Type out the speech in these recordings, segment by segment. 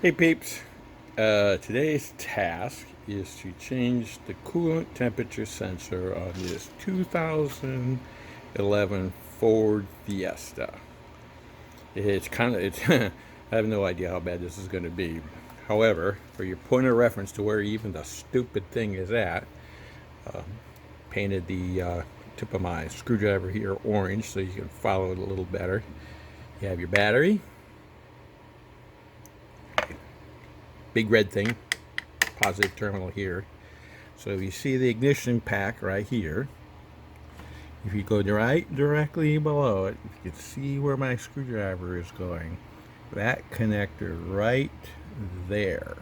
Hey peeps, today's task is to change the coolant temperature sensor on this 2011 Ford Fiesta. I have no idea how bad this is going to be. However, for your point of reference to where even the stupid thing is at, painted the tip of my screwdriver here orange so you can follow it a little better. You have your battery. Big red thing, positive terminal here. So you see the ignition pack right here. If you go directly below it, you can see where my screwdriver is going. That connector right there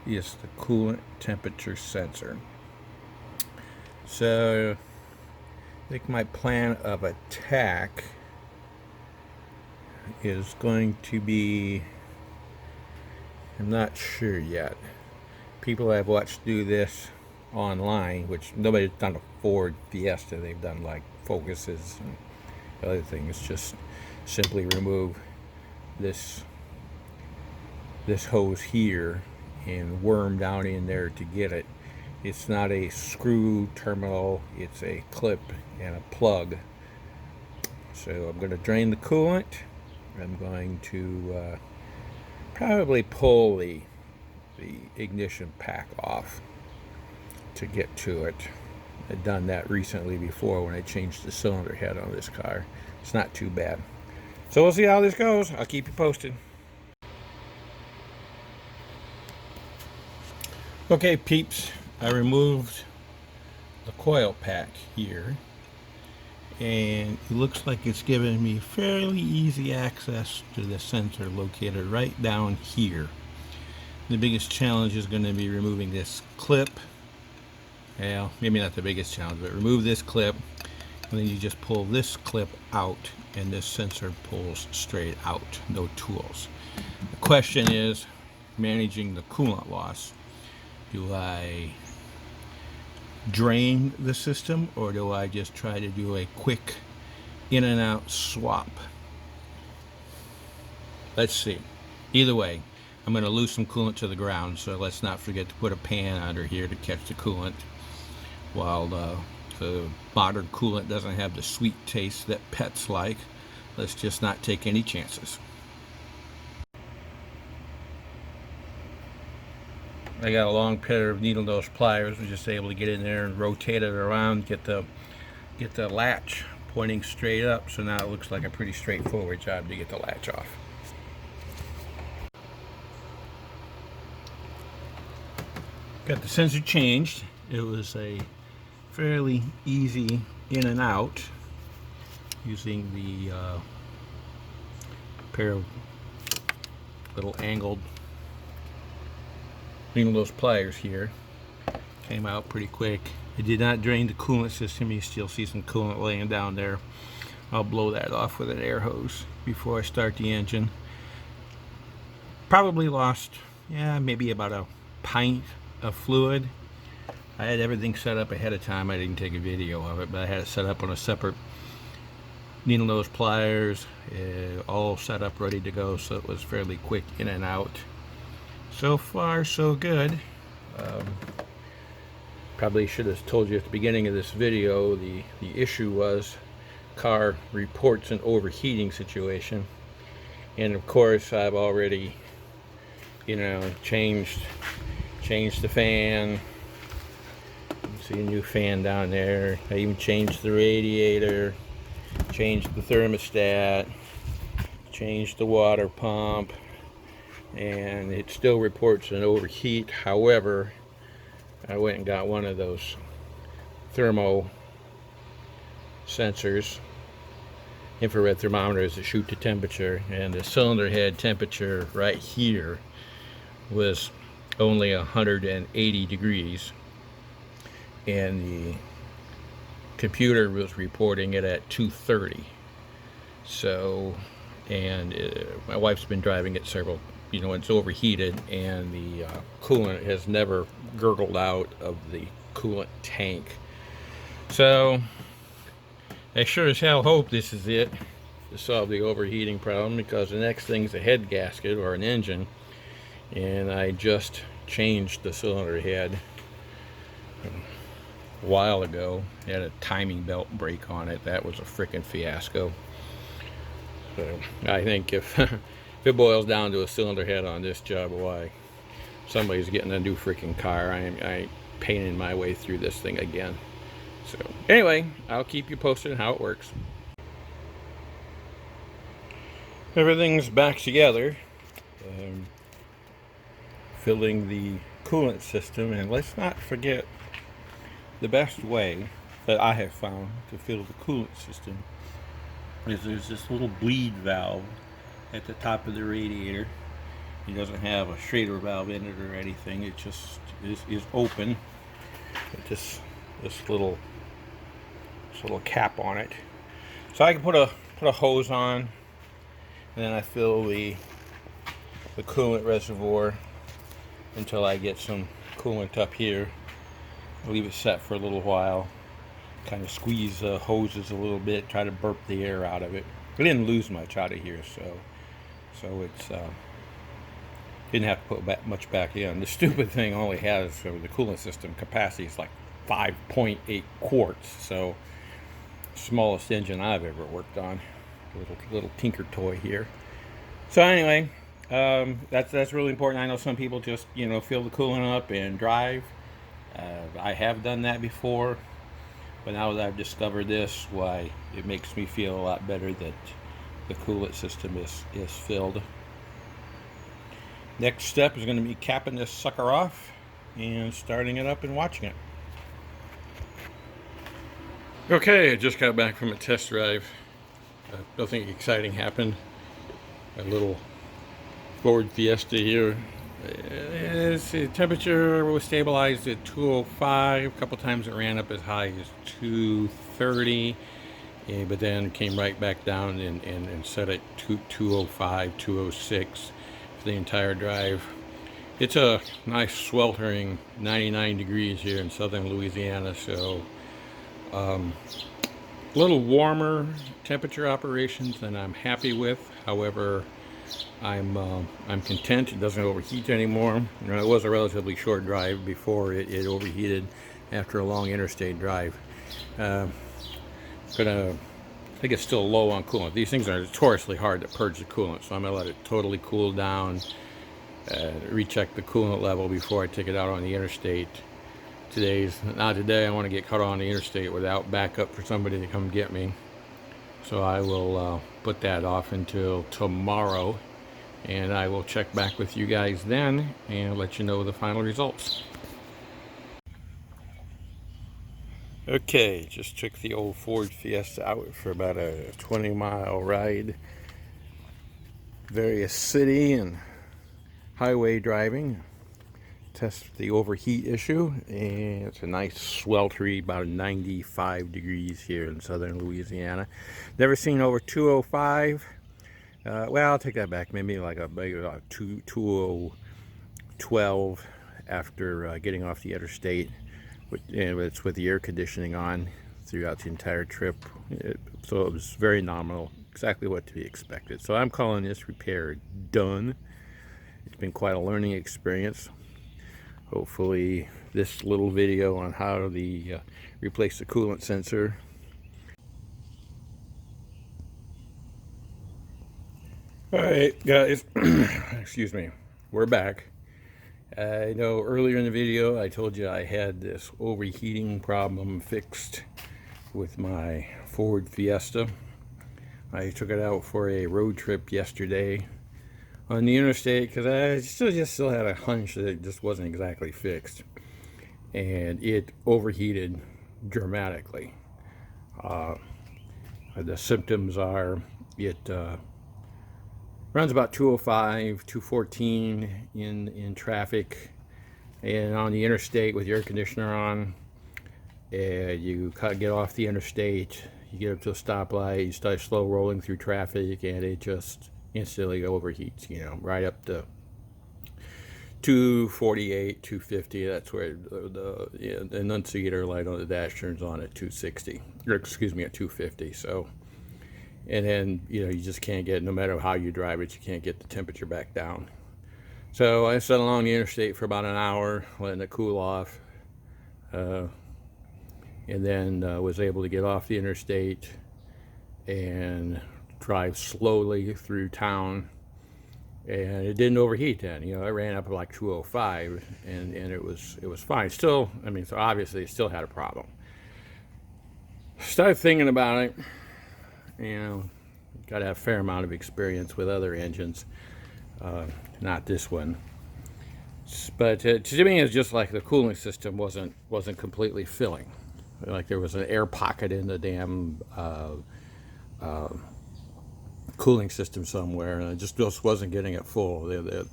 is the coolant temperature sensor. So I think my plan of attack is going to be, I'm not sure yet. People I've watched do this online, which nobody's done a Ford Fiesta, they've done like Focuses and other things. Just simply remove this hose here and worm down in there to get it. It's not a screw terminal, it's a clip and a plug. So I'm going to drain the coolant. I'm going to probably pull the ignition pack off to get to it. I've done that recently before when I changed the cylinder head on this car. It's not too bad. So we'll see how this goes. I'll keep you posted. Okay, peeps, I removed the coil pack here, and it looks like it's giving me fairly easy access to the sensor located right down here. The biggest challenge is going to be removing this clip. Well, maybe not the biggest challenge, but remove this clip, and then you just pull this clip out, and this sensor pulls straight out, no tools. The question is managing the coolant loss. Do I drain the system, or do I just try to do a quick in and out swap? Let's see. Either way, I'm going to lose some coolant to the ground, so let's not forget to put a pan under here to catch the coolant. While the modern coolant doesn't have the sweet taste that pets like, let's just not take any chances. I got a long pair of needle nose pliers. We're just able to get in there and rotate it around, get the latch pointing straight up. So now it looks like a pretty straightforward job to get the latch off. Got the sensor changed. It was a fairly easy in and out using the pair of little angled needle nose pliers here. Came out pretty quick. I did not drain the coolant system. You still see some coolant laying down there. I'll blow that off with an air hose before I start the engine. Probably lost, maybe about a pint of fluid. I had everything set up ahead of time. I didn't take a video of it, but I had it set up on a separate needle nose pliers, all set up ready to go, so it was fairly quick in and out. So far, so good. Probably should have told you at the beginning of this video, the issue was car reports an overheating situation. And of course, I've already, changed the fan. See a new fan down there. I even changed the radiator, changed the thermostat, changed the water pump, and it still reports an overheat. However, I went and got one of those thermo sensors, infrared thermometers that shoot the temperature, and the cylinder head temperature right here was only 180 degrees, and the computer was reporting it at 230. So, and my wife's been driving it several, it's overheated, and the coolant has never gurgled out of the coolant tank. So I sure as hell hope this is it to solve the overheating problem, because the next thing's a head gasket or an engine, and I just changed the cylinder head a while ago. It had a timing belt break on it. That was a freaking fiasco. So I think if if it boils down to a cylinder head on this job, why somebody's getting a new freaking car. I ain't painting my way through this thing again. So anyway, I'll keep you posted on how it works. Everything's back together. Filling the coolant system, and let's not forget the best way that I have found to fill the coolant system is there's this little bleed valve at the top of the radiator. It doesn't have a Schrader valve in it or anything. It just is open. It just this little cap on it, so I can put a hose on, and then I fill the coolant reservoir until I get some coolant up here. I'll leave it set for a little while, kind of squeeze the hoses a little bit, try to burp the air out of it. I didn't lose much out of here, so it's didn't have to put much back in. The stupid thing only has, so the coolant system capacity is like 5.8 quarts, so smallest engine I've ever worked on. Little tinker toy here. So anyway, that's really important. I know some people just fill the coolant up and drive. I have done that before, but now that I've discovered this, why it makes me feel a lot better that the coolant system is filled. Next step is going to be capping this sucker off and starting it up and watching it. Okay, I just got back from a test drive. Nothing exciting happened. A little Ford Fiesta here. The temperature was stabilized at 205. A couple times it ran up as high as 230, but then came right back down and set at 205, 206 for the entire drive. It's a nice sweltering 99 degrees here in southern Louisiana, so a little warmer temperature operations than I'm happy with. However, I'm content. It doesn't overheat anymore. It was a relatively short drive before it overheated after a long interstate drive. I think it's still low on coolant. These things are notoriously hard to purge the coolant, so I'm gonna let it totally cool down, recheck the coolant level before I take it out on the interstate. Not today. I want to get caught on the interstate without backup for somebody to come get me. So I will put that off until tomorrow, and I will check back with you guys then and let you know the final results. Okay, just took the old Ford Fiesta out for about a 20-mile ride. Various city and highway driving. Test the overheat issue, and it's a nice sweltery, about 95 degrees here in southern Louisiana. Never seen over 205. Well, I'll take that back. Maybe like a 2012 after getting off the interstate. It's with the air conditioning on throughout the entire trip, so it was very nominal, exactly what to be expected. So I'm calling this repair done. It's been quite a learning experience. Hopefully this little video on how to replace the coolant sensor. Alright guys, excuse me, we're back. I know earlier in the video I told you I had this overheating problem fixed with my Ford Fiesta. I took it out for a road trip yesterday on the interstate because I still had a hunch that it just wasn't exactly fixed, and it overheated dramatically. The symptoms are it runs about 205, 214 in traffic, and on the interstate with the air conditioner on. You get off the interstate, you get up to a stoplight, you start slow rolling through traffic, and it just instantly overheats, right up to 248, 250. That's where the annunciator light on the dash turns on at 260, or excuse me, at 250. So, and then you just can't get, no matter how you drive it, you can't get the temperature back down. So I sat along the interstate for about an hour, letting it cool off, and then was able to get off the interstate and drive slowly through town. And it didn't overheat then. You know, it ran up to like 205, and it was fine. Still, I mean, so obviously it still had a problem. Started thinking about it. You know, got to have a fair amount of experience with other engines, not this one. But to me, it's just like the cooling system wasn't completely filling. Like there was an air pocket in the damn cooling system somewhere, and I just wasn't getting it full.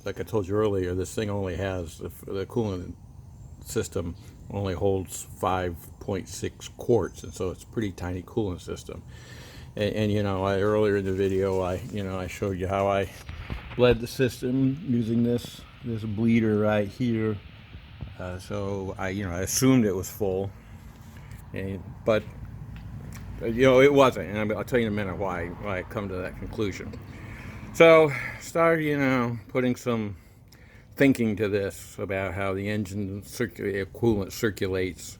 Like I told you earlier, this thing only has the cooling system only holds 5.6 quarts, and so it's a pretty tiny cooling system. And you know, earlier in the video, I showed you how I bled the system using this bleeder right here. So I assumed it was full, but it wasn't, and I'll tell you in a minute why I come to that conclusion. So started putting some thinking to this about how the engine coolant circulates,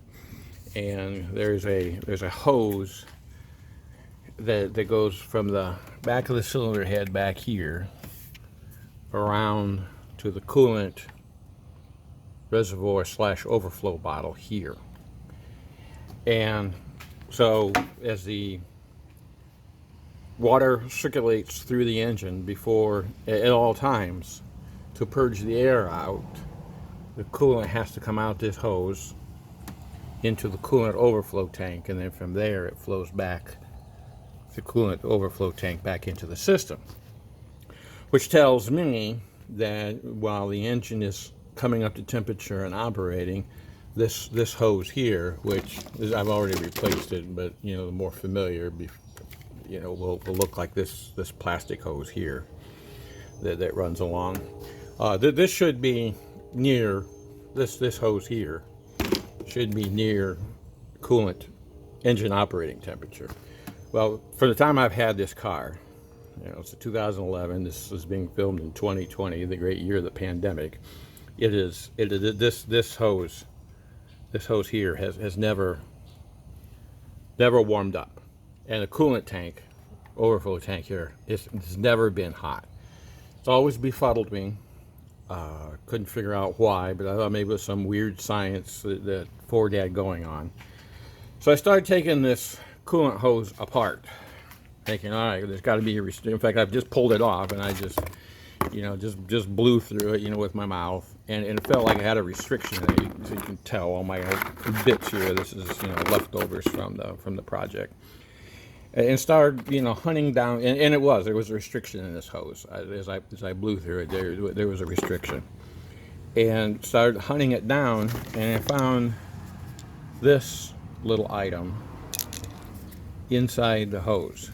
and there's a hose that goes from the back of the cylinder head back here around to the coolant reservoir / overflow bottle here. And so as the water circulates through the engine before, at all times, to purge the air out, the coolant has to come out this hose into the coolant overflow tank, and then from there it flows back the coolant overflow tank back into the system, which tells me that while the engine is coming up to temperature and operating, this hose here, which is, I've already replaced it, but the more familiar, will look like this plastic hose here that runs along. This should be near this hose here should be near coolant engine operating temperature. Well, for the time I've had this car, it's a 2011. This is being filmed in 2020, the great year of the pandemic. This hose here has never warmed up, and the coolant tank, overflow tank here, it's never been hot. It's always befuddled me. Couldn't figure out why, but I thought maybe it was some weird science that Ford had going on. So I started taking this coolant hose apart, thinking, all right, there's got to be a restriction. In fact, I've just pulled it off, and I just blew through it, with my mouth, and it felt like I had a restriction in it. So you can tell all my bits here. This is leftovers from the project, and started hunting down, and there was a restriction in this hose. As I blew through it, there was a restriction, and started hunting it down, and I found this little item inside the hose,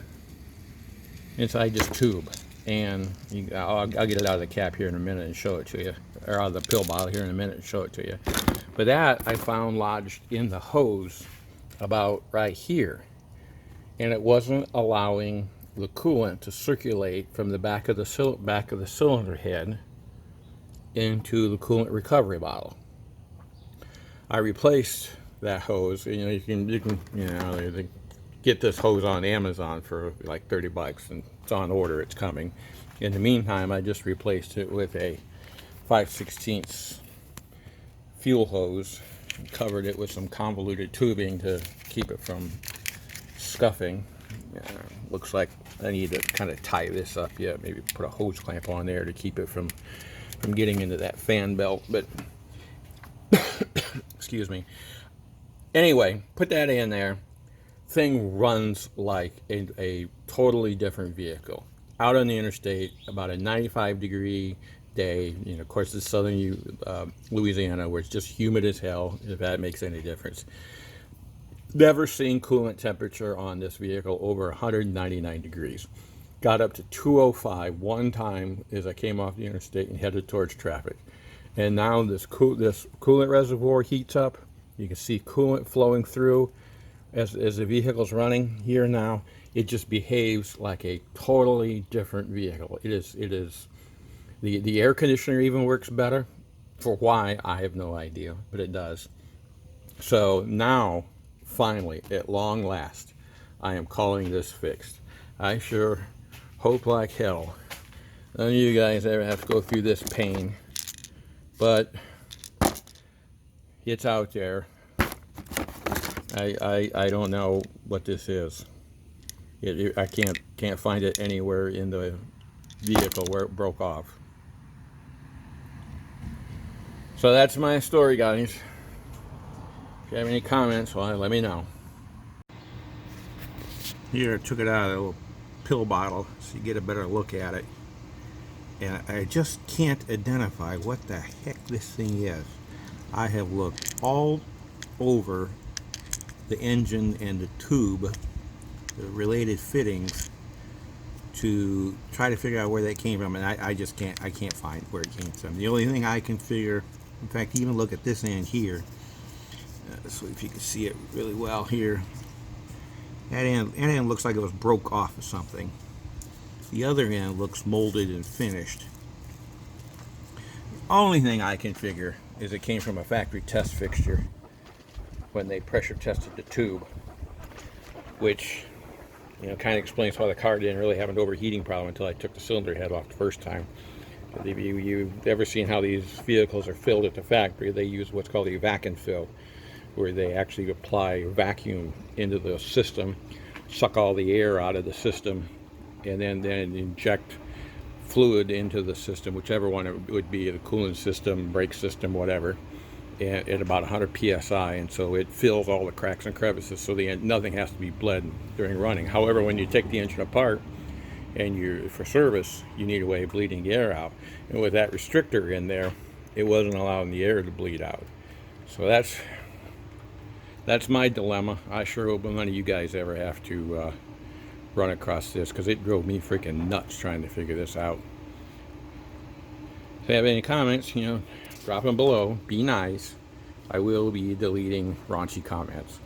inside this tube. And I'll get it out of the cap here in a minute and show it to you, or out of the pill bottle here in a minute and show it to you. But that I found lodged in the hose about right here, and it wasn't allowing the coolant to circulate from the back of the cylinder head into the coolant recovery bottle. I replaced that hose. You can they get this hose on Amazon for like $30, and it's on order. It's coming. In the meantime, I just replaced it with a 5/16 fuel hose, and covered it with some convoluted tubing to keep it from scuffing. Looks like I need to kind of tie this up yet. Maybe put a hose clamp on there to keep it from getting into that fan belt. But excuse me. Anyway, put that in there. Thing runs like a totally different vehicle. Out on the interstate, about a 95-degree day. Of course, it's southern Louisiana, where it's just humid as hell, if that makes any difference. Never seen coolant temperature on this vehicle over 199 degrees. Got up to 205 one time as I came off the interstate and headed towards traffic. And now this coolant reservoir heats up. You can see coolant flowing through as the vehicle's running here now. It just behaves like a totally different vehicle. It is The air conditioner even works better. For why, I have no idea, but it does. So now, finally, at long last, I am calling this fixed. I sure hope like hell none of you guys ever have to go through this pain, but it's out there. I don't know what this is. I can't find it anywhere in the vehicle where it broke off. So that's my story, guys. If you have any comments, well, let me know. Here, I took it out of a little pill bottle so you get a better look at it. And I just can't identify what the heck this thing is. I have looked all over the engine and the tube, the related fittings, to try to figure out where that came from, and I just can't find where it came from. The only thing I can figure, in fact, even look at this end here, so if you can see it really well here, that end looks like it was broke off of something. The other end looks molded and finished. The only thing I can figure is it came from a factory test fixture when they pressure tested the tube, which, you know, kind of explains why the car didn't really have an overheating problem until I took the cylinder head off the first time. If you've ever seen how these vehicles are filled at the factory, they use what's called a vacuum fill, where they actually apply vacuum into the system, suck all the air out of the system, and then inject fluid into the system, whichever one it would be, the coolant system, brake system, whatever, at about 100 psi, and so it fills all the cracks and crevices, so nothing has to be bled during running. However, when you take the engine apart and for service, you need a way of bleeding the air out, and with that restrictor in there, it wasn't allowing the air to bleed out. So that's my dilemma. I sure hope none of you guys ever have to run across this, because it drove me freaking nuts trying to figure this out. If you have any comments, drop them below. Be nice. I will be deleting raunchy comments.